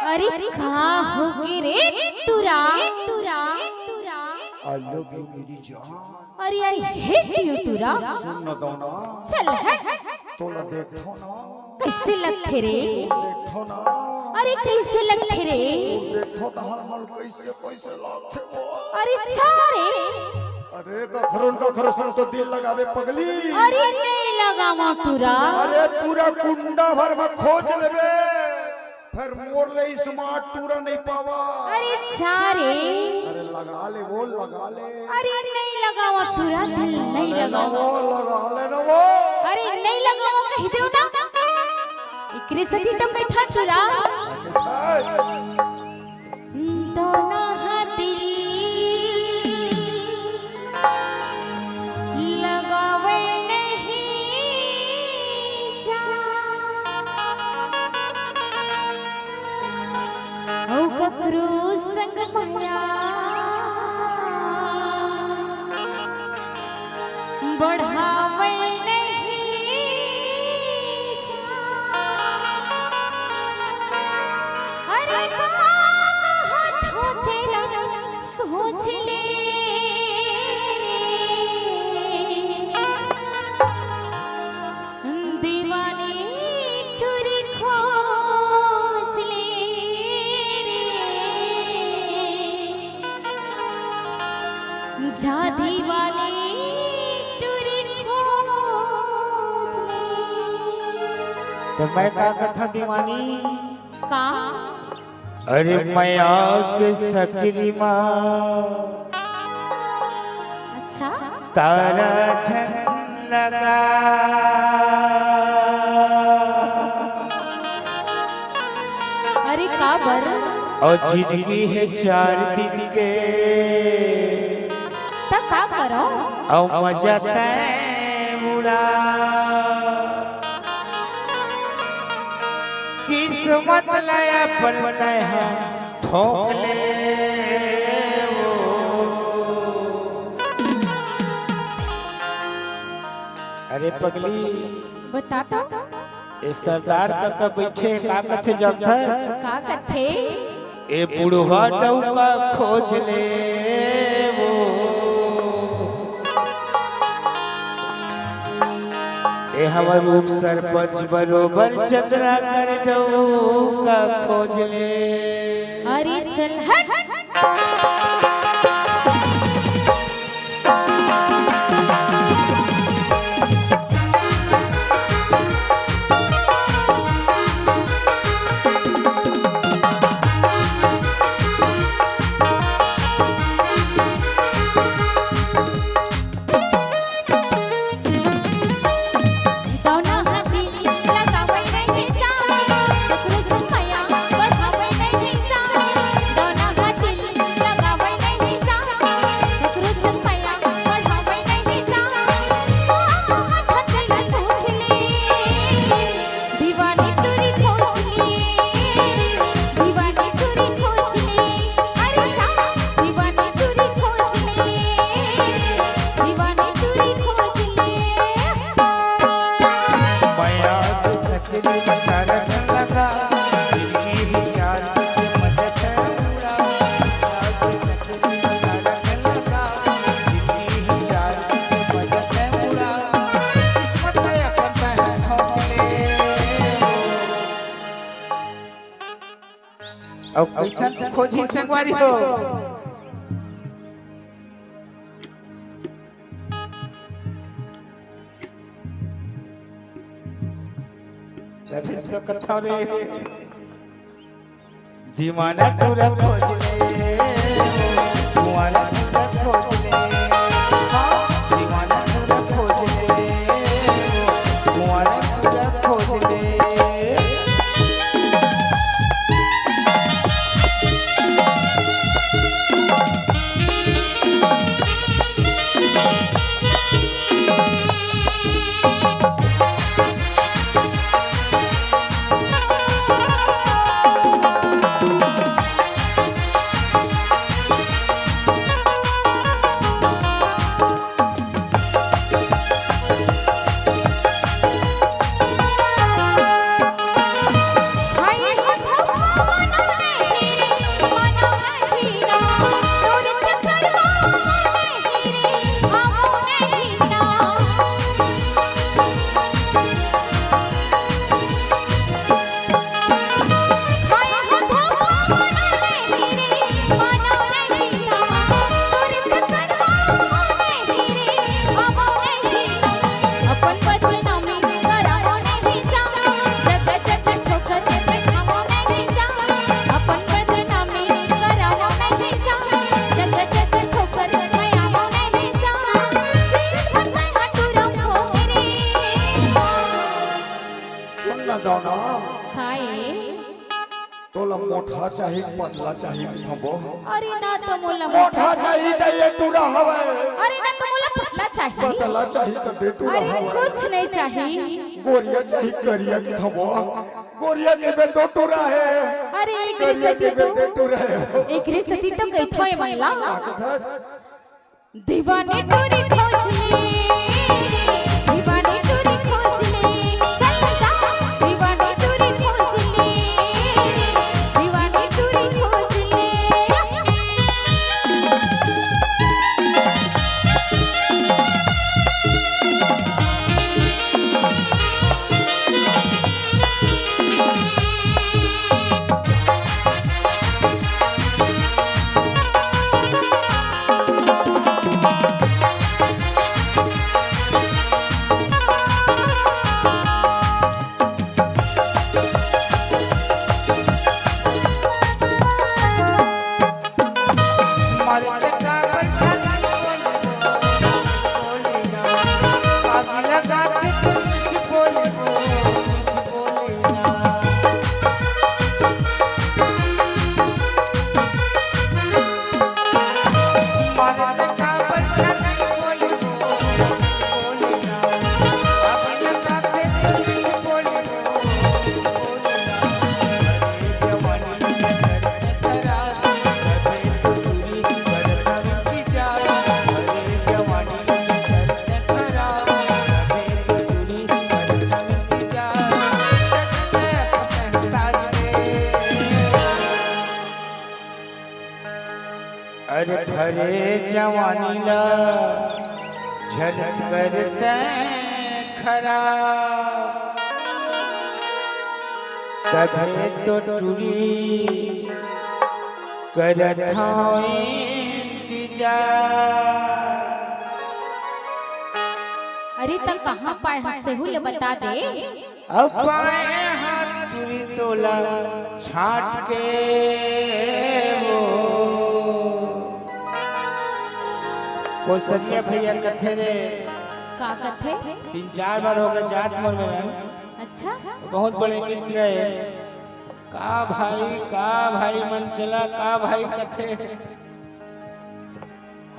अरे कहाँ होगी रे टूरा टूरा आई लव यू मेरी जान। अरे आई हेट यू टूरा। सुन न दो ना, चल हट। तोला देखो ना, कैसे लगते रे? देखो ना, अरे कैसे लगते रे? देखो ना हल कैसे कैसे लगते वो। अरे छारे। अरे कखरो सुन तो दिल लगावे पगली। अरे नहीं लगावा टूरा। अरे पूरा कुंडा भर में खोज लेबे, फिर मोर ले स्मार्ट टूरा नहीं पावा। अरे छारे। अरे लगा ले वो, लगा ले। अरे नहीं लगावा टूरा, नहीं लगावा। लगा ले ना वो। अरे नहीं लगावा कह दो ना। इकरे सती तो कहीं था टूरा। दोनों हाथी लगावे नहीं जा। ओ ककरो संग माया बढ़ावे नहीं जा। अरे हाथों तेरा सोच ले दीवानी टूरी खोज ले रे जा दीवानी टूरी खोज ले। तो मैं का कथा दीवानी का अरे मैया के सकरी माँ अच्छा तारा झन लगा। अरे का बर और जिंदगी है 4 दिन के, ता का करो और मजा तय उड़ा। किस्मत लाया पड़ता है ठोक ले वो। अरे पगली बताता ए सरदार का बैठे का कथे जगत है का कथे ए बुढ़वा डौका खोज ले वो। ए हमर रूप सरपंच बरोबर चंद्रा कर डौका खोज ले। अरे चल हट। अब कैसन खोजी संगवारी हो। तभी तो कथा रे दीवाना टूरा खोज ले, दीवाना टूरा खोज ले, दीवाना टूरा खोज ले, दीवाना टूरा खोज ले। मोला मोटा चाहिए पतला चाहिए थबो अरे ना तो मोला मोटा चाहिए तो ये टूरा हवे अरे ना तो मोला पतला चाहिए पतला चाहिए तो दे टूरा अरे हवे कुछ नहीं चाहिए गोरिया चाहिए करिया की थबो गोरिया के बे दो टूरा है अरे एक करिया के रिसती बे तो दे टूरा है एक रिसती तो कइथो है मंगला आगे था दीवाने टोरी खोज ले दीवाने टोरी खोज ले चल जा दीवाने टोरी खोज ले दीवाने टोरी खोज ले अरे भरे जवानी ला झलक करते खराब तबे तो टूरी करत हूँ इंतजार अरे तक कहाँ पाए हंसते हुए बता दे अब पाए हाथ टूरी तोला छाट के वो कोसरिया भैया कथे रे का कथे 3-4 बार हो गए जात मोर में अच्छा बहुत बड़े मित्र है का भाई मन चला का भाई कथे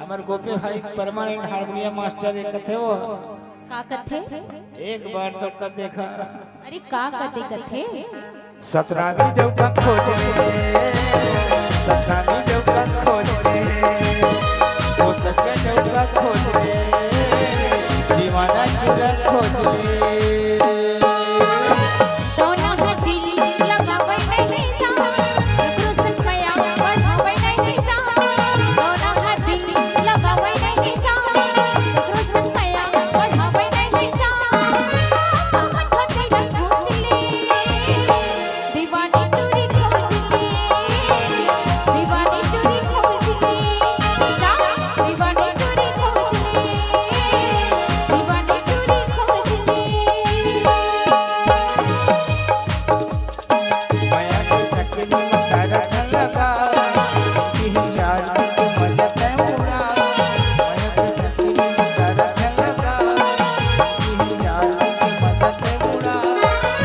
हमार गोपी भाई परमानेंट हारमोनियम मास्टर एक कथे वो का कथे एक बार तो कर देखा अरे का कथे कथे 17वीं डौका खोज ले 17वीं डौका खोज ले वो सके डौका खोज ले दीवाना चूड़ा खोज ले सोना है दिल लगावे नहीं जा कृष्ण माया बढ़ावे नहीं जा सोना है दिल लगावे नहीं जा कृष्ण माया बढ़ावे नहीं जा हाथ तेरा खोज ले दीवानी टूरी खोज ले दीवानी टूरी खोज ले जा दीवानी टूरी खोज ले दीवानी टूरी खोज ले माया के सकली में तारा छन लगा की चार के मजा ते उड़ा माया के सकली में तारा छन लगा की चार के मजा ते उड़ा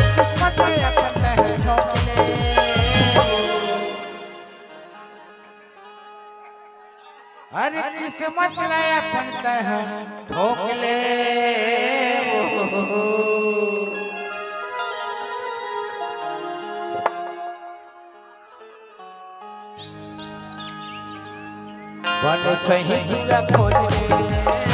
किस्मत में अपन है ठोकले अरे किस्मत में अपन है ठोकले बन सही पूरा खोज ले